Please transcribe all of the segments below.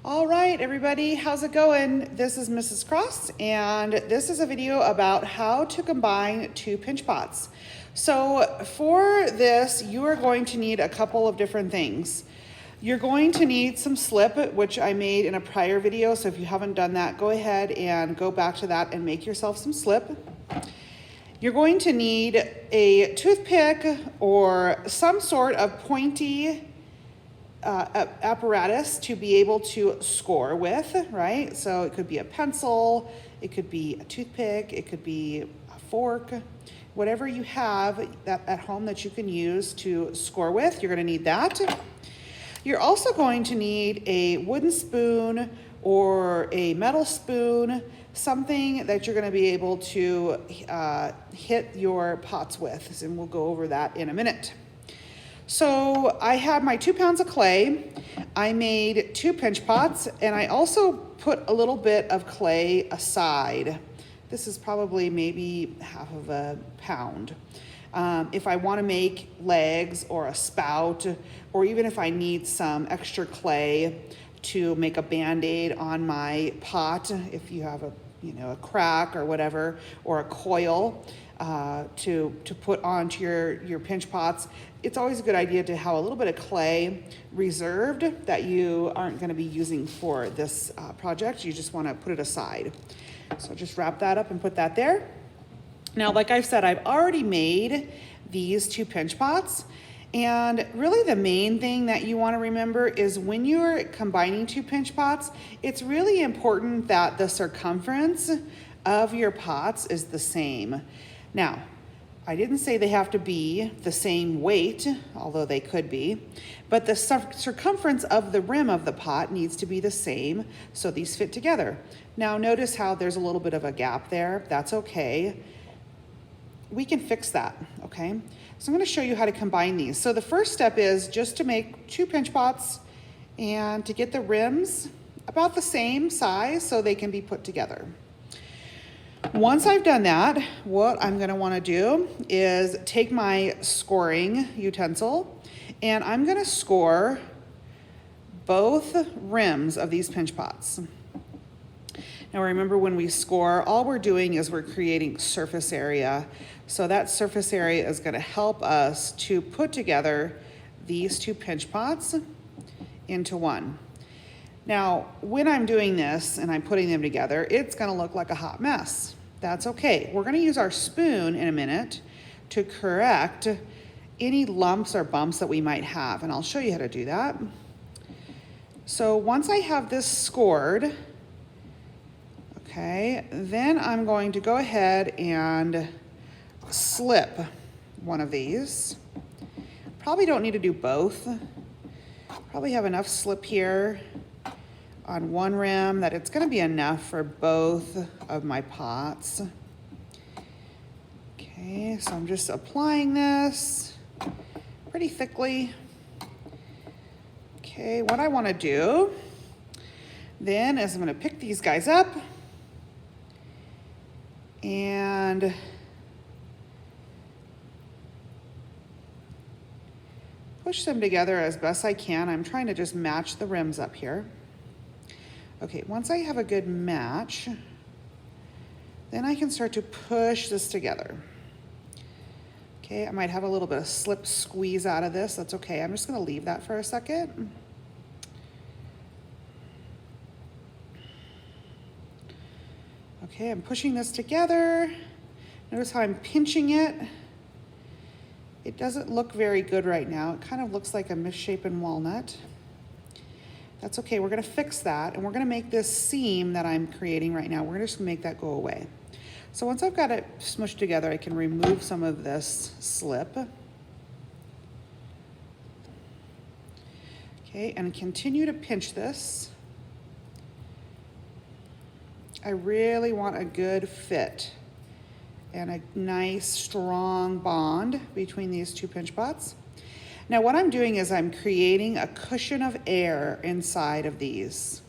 All right, everybody, how's it going? This is Mrs. Cross, and this is a video about how to combine two pinch pots. So for this, you are going to need a couple of different things. You're going to need some slip, which I made in a prior video, so if you haven't done that, go ahead and go back to that and make yourself some slip. You're going to need a toothpick or some sort of pointy apparatus to be able to score with, right? So it could be a pencil, it could be a toothpick, it could be a fork, whatever you have at home that you can use to score with, you're gonna need that. You're also going to need a wooden spoon or a metal spoon, something that you're gonna be able to hit your pots with, and we'll go over that in a minute. So I had my 2 pounds of clay. I made 2 pinch pots, and I also put a little bit of clay aside. This is probably maybe half of a pound. If I want to make legs or a spout, or even if I need some extra clay to make a band-aid on my pot, if you have a crack or whatever, or a coil to put onto your pinch pots, it's always a good idea to have a little bit of clay reserved that you aren't going to be using for this project. You just want to put it aside. So just wrap that up and put that there. Now, like I've said, I've already made these 2 pinch pots. And really the main thing that you want to remember is when you're combining 2 pinch pots, it's really important that the circumference of your pots is the same. Now, I didn't say they have to be the same weight, although they could be, but the circumference of the rim of the pot needs to be the same so these fit together. Now notice how there's a little bit of a gap there. That's okay. We can fix that, okay? So I'm gonna show you how to combine these. So the first step is just to make 2 pinch pots and to get the rims about the same size so they can be put together. Once I've done that, what I'm gonna wanna do is take my scoring utensil and I'm gonna score both rims of these pinch pots. Now remember, when we score, all we're doing is we're creating surface area. So that surface area is gonna help us to put together these 2 pinch pots into one. Now, when I'm doing this and I'm putting them together, it's gonna look like a hot mess. That's okay. We're gonna use our spoon in a minute to correct any lumps or bumps that we might have, and I'll show you how to do that. So once I have this scored, okay, then I'm going to go ahead and slip one of these. Probably don't need to do both. Probably have enough slip here on one rim that it's gonna be enough for both of my pots. Okay, so I'm just applying this pretty thickly. Okay, what I wanna do then is I'm gonna pick these guys up and push them together as best I can. I'm trying to just match the rims up here. Okay, once I have a good match, then I can start to push this together. Okay, I might have a little bit of slip squeeze out of this. That's okay. I'm just gonna leave that for a second. Okay, I'm pushing this together. Notice how I'm pinching it. It doesn't look very good right now. It kind of looks like a misshapen walnut. That's okay, we're gonna fix that, and we're gonna make this seam that I'm creating right now, we're gonna just make that go away. So once I've got it smushed together, I can remove some of this slip. Okay, and continue to pinch this. I really want a good fit and a nice, strong bond between these 2 pinch pots. Now what I'm doing is I'm creating a cushion of air inside of these.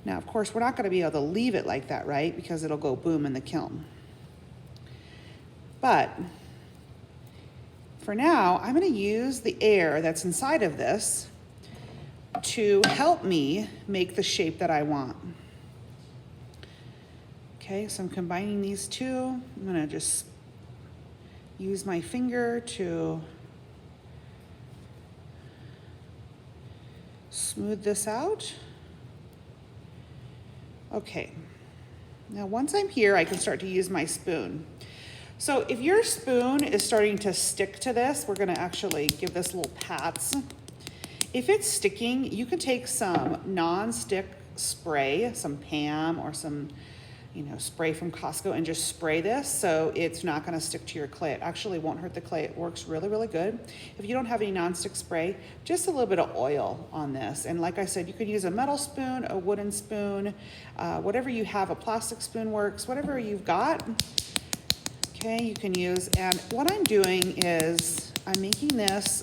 Now, of course, we're not gonna be able to leave it like that, right? Because it'll go boom in the kiln. But for now, I'm gonna use the air that's inside of this to help me make the shape that I want. Okay, so I'm combining these two. I'm gonna just use my finger to smooth this out. Okay, now once I'm here, I can start to use my spoon. So if your spoon is starting to stick to this, we're gonna actually give this little pats. If it's sticking, you can take some non-stick spray, some Pam or some spray from Costco, and just spray this so it's not gonna stick to your clay. It actually won't hurt the clay. It works really, really good. If you don't have any non-stick spray, just a little bit of oil on this. And like I said, you could use a metal spoon, a wooden spoon, whatever you have, a plastic spoon works, whatever you've got, okay, you can use. And what I'm doing is I'm making this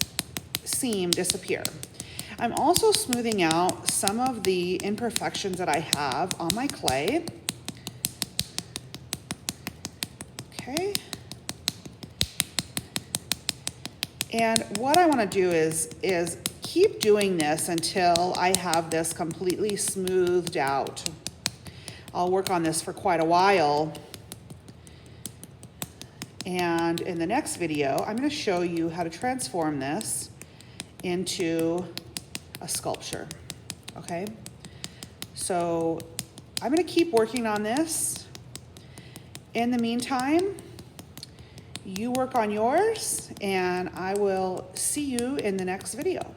seam disappear. I'm also smoothing out some of the imperfections that I have on my clay. Okay. And what I want to do is keep doing this until I have this completely smoothed out. I'll work on this for quite a while. And in the next video, I'm going to show you how to transform this into a sculpture. Okay? So I'm going to keep working on this. In the meantime, you work on yours, and I will see you in the next video.